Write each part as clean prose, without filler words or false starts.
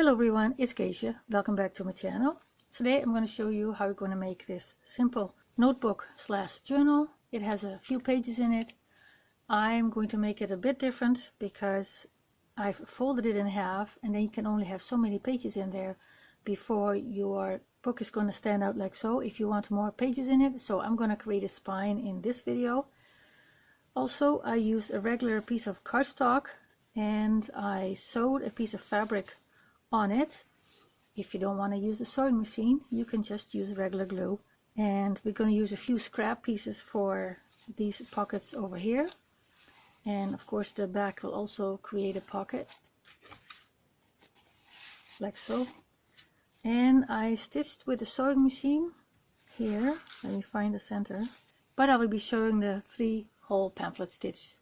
Hello everyone, it's Geesje. Welcome back to my channel. Today I'm going to show you how you're going to make this simple notebook / journal. It has a few pages in it. I'm going to make it a bit different because I've folded it in half, and then you can only have so many pages in there before your book is going to stand out like so if you want more pages in it. So I'm going to create a spine in this video. Also, I used a regular piece of cardstock and I sewed a piece of fabric on it. If you don't want to use a sewing machine, you can just use regular glue. And we're going to use a few scrap pieces for these pockets over here. And of course the back will also create a pocket like so. And I stitched with the sewing machine here. Let me find the center. But I will be showing the 3-hole pamphlet stitch.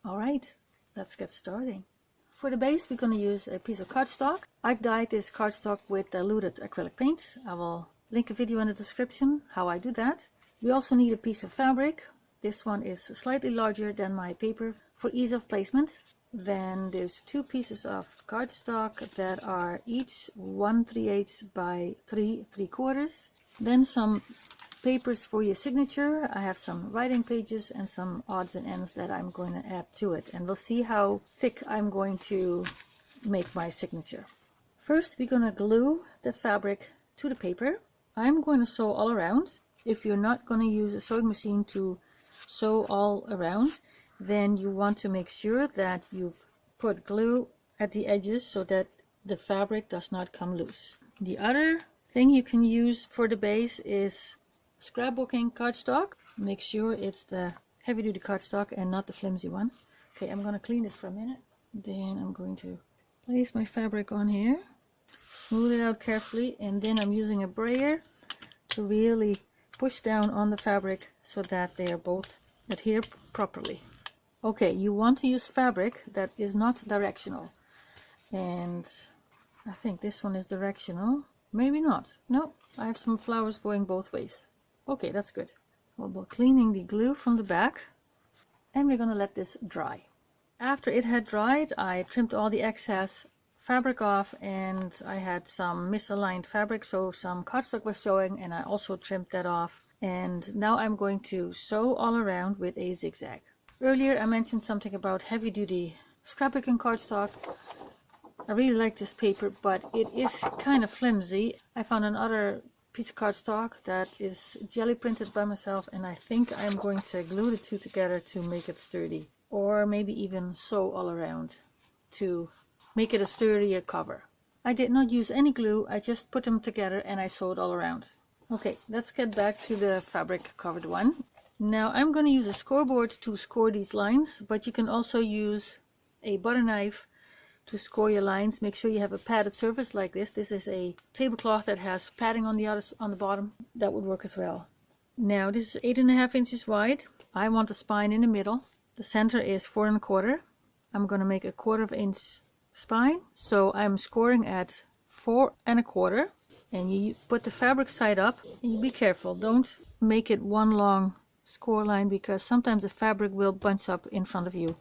Alright, let's get starting. For the base we're going to use a piece of cardstock. I've dyed this cardstock with diluted acrylic paint. I will link a video in the description how I do that. We also need a piece of fabric. This one is slightly larger than my paper for ease of placement. Then there's 2 pieces of cardstock that are each 1/3 by 3/3. Then some papers for your signature. I have some writing pages and some odds and ends that I'm going to add to it, and we'll see how thick I'm going to make my signature. First we're going to glue the fabric to the paper. I'm going to sew all around. If you're not going to use a sewing machine to sew all around, then you want to make sure that you've put glue at the edges so that the fabric does not come loose. The other thing you can use for the base is scrapbooking cardstock. Make sure it's the heavy duty cardstock and not the flimsy one. Okay, I'm going to clean this for a minute. Then I'm going to place my fabric on here, smooth it out carefully, and then I'm using a brayer to really push down on the fabric so that they are both adhere properly. Okay, you want to use fabric that is not directional, and I think this one is directional. Maybe not. No, I have some flowers going both ways. Okay, that's good. We're cleaning the glue from the back, and we're going to let this dry. After it had dried, I trimmed all the excess fabric off, and I had some misaligned fabric, so some cardstock was showing, and I also trimmed that off. And now I'm going to sew all around with a zigzag. Earlier I mentioned something about heavy duty scrapbooking cardstock. I really like this paper, but it is kind of flimsy. I found another piece of cardstock that is jelly printed by myself, and I think I'm going to glue the two together to make it sturdy, or maybe even sew all around to make it a sturdier cover. I did not use any glue, I just put them together and I sewed all around. Okay, let's get back to the fabric covered one. Now I'm going to use a scoreboard to score these lines, but you can also use a butter knife to score your lines. Make sure you have a padded surface like this. This is a tablecloth that has padding on the bottom. That would work as well. Now this is 8.5 inches wide. I want the spine in the middle. The center is 4 1/4. I'm going to make a 1/4 inch spine, so I'm scoring at 4 1/4. And you put the fabric side up, and you be careful, don't make it one long score line because sometimes the fabric will bunch up in front of you.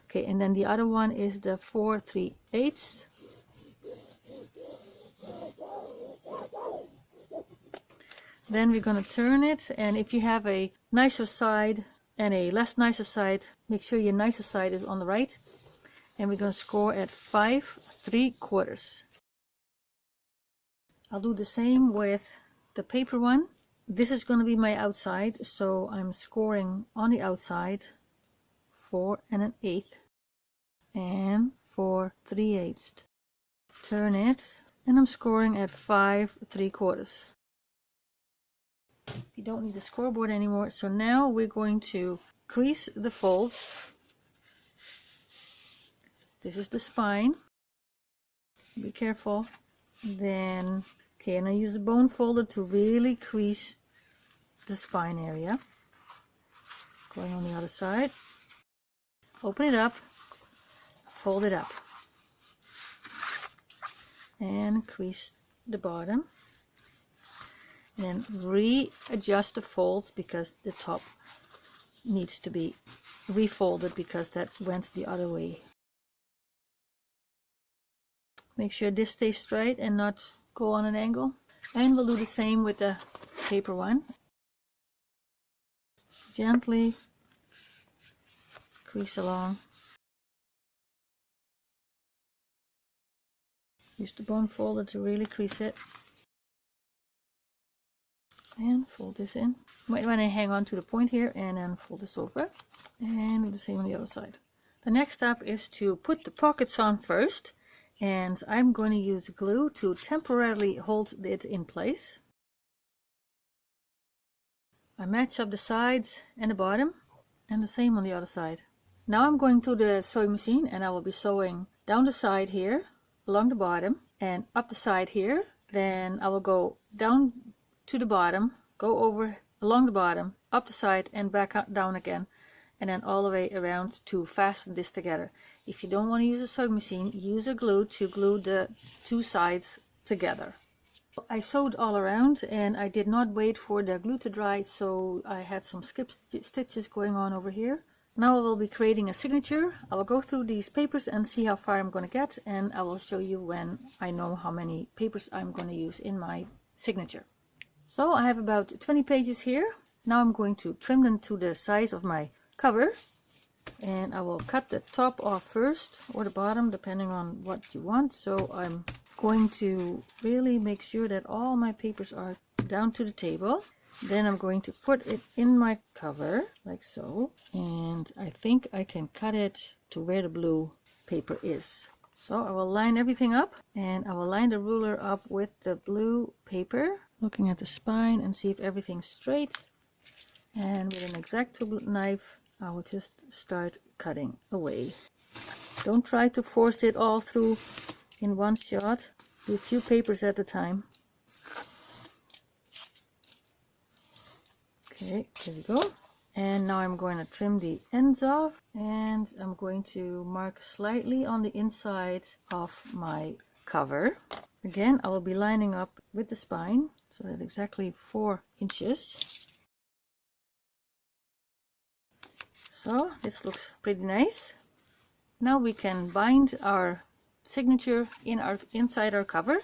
Okay, and then the other one is the 4 3/8. Then we're going to turn it, and if you have a nicer side and a less nicer side, make sure your nicer side is on the right. And we're going to score at 5 3/4. I'll do the same with the paper one. This is going to be my outside, so I'm scoring on the outside 4 1/8 and 4 3/8. Turn it, and I'm scoring at 5 3/4. You don't need the scoreboard anymore, so now we're going to crease the folds. This is the spine. Be careful. Then, okay, and I use a bone folder to really crease the spine area. Going on the other side. Open it up, fold it up, and crease the bottom. And then readjust the folds because the top needs to be refolded because that went the other way. Make sure this stays straight and not go on an angle. And we'll do the same with the paper one. Gently crease along. Use the bone folder to really crease it. And fold this in. Might want to hang on to the point here and then fold this over. And do the same on the other side. The next step is to put the pockets on first. And I'm going to use glue to temporarily hold it in place. I match up the sides and the bottom, and the same on the other side. Now I'm going to the sewing machine and I will be sewing down the side here, along the bottom, and up the side here. Then I will go down to the bottom, go over along the bottom, up the side and back up, down again, and then all the way around to fasten this together. If you don't want to use a sewing machine, use a glue to glue the two sides together. I sewed all around and I did not wait for the glue to dry, so I had some skip stitches going on over here. Now I will be creating a signature. I will go through these papers and see how far I'm going to get, and I will show you when I know how many papers I'm going to use in my signature. So I have about 20 pages here. Now I'm going to trim them to the size of my cover, and I will cut the top off first, or the bottom, depending on what you want. So I'm going to really make sure that all my papers are down to the table. Then I'm going to put it in my cover like so, and I think I can cut it to where the blue paper is. So I will line everything up, and I will line the ruler up with the blue paper, looking at the spine and see if everything's straight. And with an X-Acto knife I will just start cutting away. Don't try to force it all through in one shot. Do a few papers at a time. Okay, there we go. And now I'm going to trim the ends off, and I'm going to mark slightly on the inside of my cover. Again, I will be lining up with the spine, so that's exactly 4 inches. So this looks pretty nice. Now we can bind our signature inside our cover,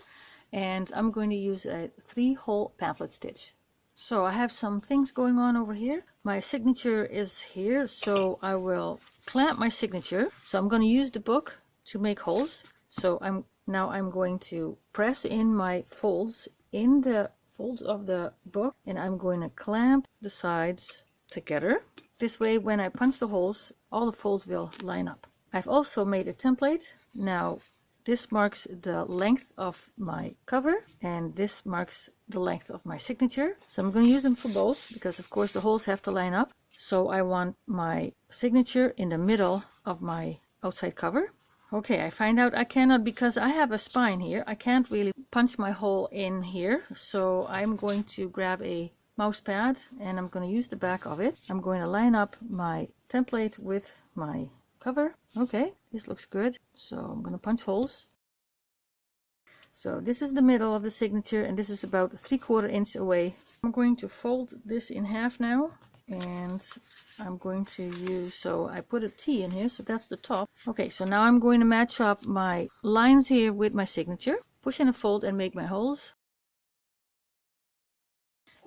and I'm going to use a 3-hole pamphlet stitch. So I have some things going on over here. My signature is here, so I will clamp my signature. So I'm going to use the book to make holes. So I'm going to press in my folds in the folds of the book, and I'm going to clamp the sides together. This way, when I punch the holes, all the folds will line up. I've also made a template. Now this marks the length of my cover, and this marks the length of my signature. So I'm going to use them for both, because of course the holes have to line up. So I want my signature in the middle of my outside cover. Okay, I find out I cannot, because I have a spine here, I can't really punch my hole in here. So I'm going to grab a mouse pad and I'm going to use the back of it. I'm going to line up my template with my cover. Okay, this looks good. So I'm going to punch holes. So this is the middle of the signature, and this is about 3/4 inch away. I'm going to fold this in half now, and I'm going to use, so I put a T in here, so that's the top. Okay, so now I'm going to match up my lines here with my signature, push in a fold and make my holes.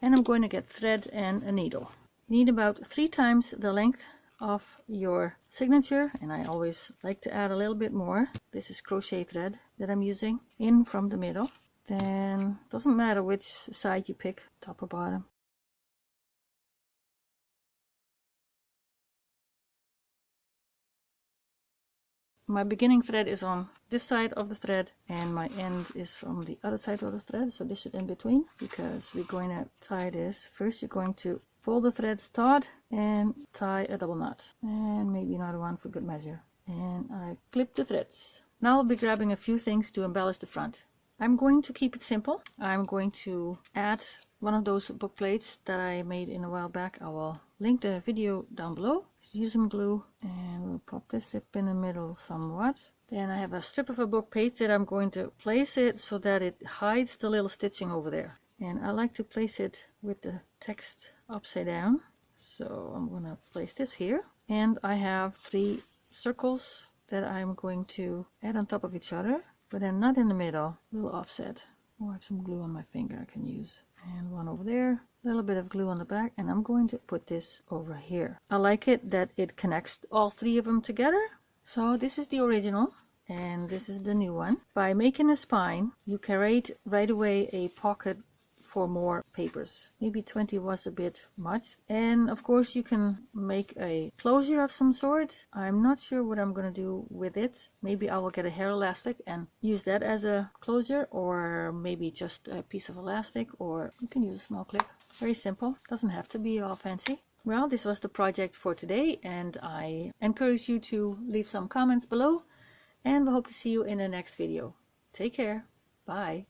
And I'm going to get thread and a needle. You need about 3 times the length of your signature, and I always like to add a little bit more. This is crochet thread that I'm using in from the middle. Then doesn't matter which side you pick, top or bottom. My beginning thread is on this side of the thread, and my end is from the other side of the thread, so this is in between, because we're going to tie this. First you're going to pull the threads taut and tie a double knot, and maybe another one for good measure, and I clip the threads. Now I'll be grabbing a few things to embellish the front. I'm going to keep it simple. I'm going to add one of those book plates that I made in a while back. I will link the video down below. Use some glue, and we'll pop this zip in the middle somewhat. Then I have a strip of a book page that I'm going to place it so that it hides the little stitching over there. And I like to place it with the text upside down. So I'm going to place this here. And I have 3 circles that I'm going to add on top of each other. but then not in the middle, a little offset. Oh, I have some glue on my finger I can use. And one over there, a little bit of glue on the back, and I'm going to put this over here. I like it that it connects all three of them together. So this is the original, and this is the new one. By making a spine, you create right away a pocket for more papers. Maybe 20 was a bit much. And of course you can make a closure of some sort. I'm not sure what I'm gonna do with it. Maybe I will get a hair elastic and use that as a closure, or maybe just a piece of elastic, or you can use a small clip. Very simple, doesn't have to be all fancy. Well, this was the project for today, and I encourage you to leave some comments below, and we hope to see you in the next video. Take care. Bye.